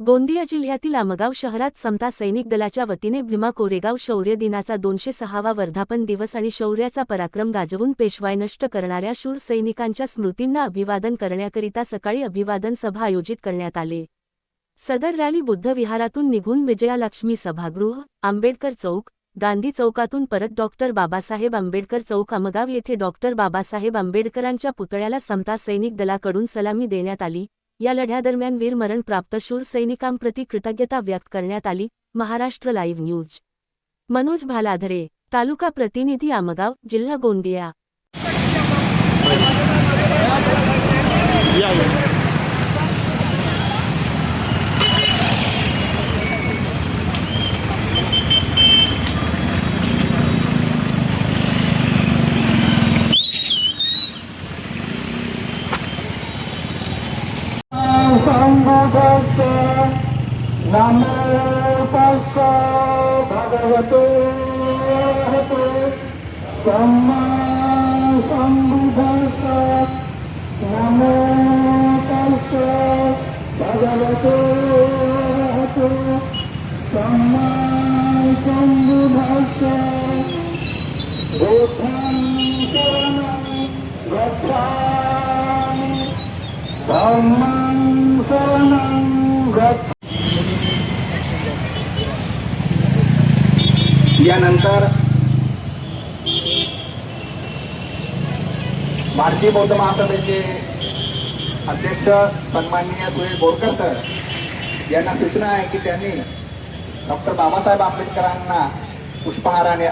गोंदिया जिल्ह्यातील आमगाव शहरात समता सैनिक दलाच्या वतीने भीमा कोरेगाव शौर्य दिनाचा 206वा वर्धापन दिवस आणि शौर्याचा पराक्रम गाजवून पेशवाई नष्ट करणाऱ्या शूर सैनिकांच्या स्मृतींना अभिवादन करण्याकरिता सकाळी अभिवादन सभा आयोजित करण्यात आले। सदर रॅली बुद्ध विहारातून निघून विजयालक्ष्मी सभागृह, आंबेडकर चौक, गांधी चौकातून परत डॉक्टर बाबासाहेब आंबेडकर चौक आमगाव येथे डॉक्टर बाबासाहेब आंबेडकरांच्या पुतळ्याला समता सैनिक दलाकडून सलामी देण्यात आली। या लढ्यादरम्यान वीरमरण प्राप्त शूर सैनिकांप्रती कृतज्ञता व्यक्त करण्यात आली। महाराष्ट्र लाईव्ह न्यूज मनोज भालाधरे, तालुका प्रतिनिधी आमगाव, जिल्हा गोंदिया। संबुद्धस्य नमो तस्सै भगवते अरहते सम्मा संबुद्धस्य नमो तस्सै भगवते अरहते सम्मा संबुद्धस्य बुद्धं शरणं गच्छामि धम्मं शरणं गच्छामि। यानंतर भारतीय बौद्ध महासभेचे अध्यक्ष सन्माननीय सुनील बोरकर सर यांना सूचना आहे की त्यांनी डॉक्टर बाबासाहेब आंबेडकरांना पुष्पहाराने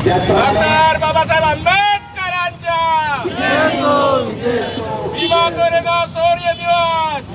डॉक्टर बाबासाहेब आंबेडकरांच्या भीमा कोरेगाव शौर्य दिवस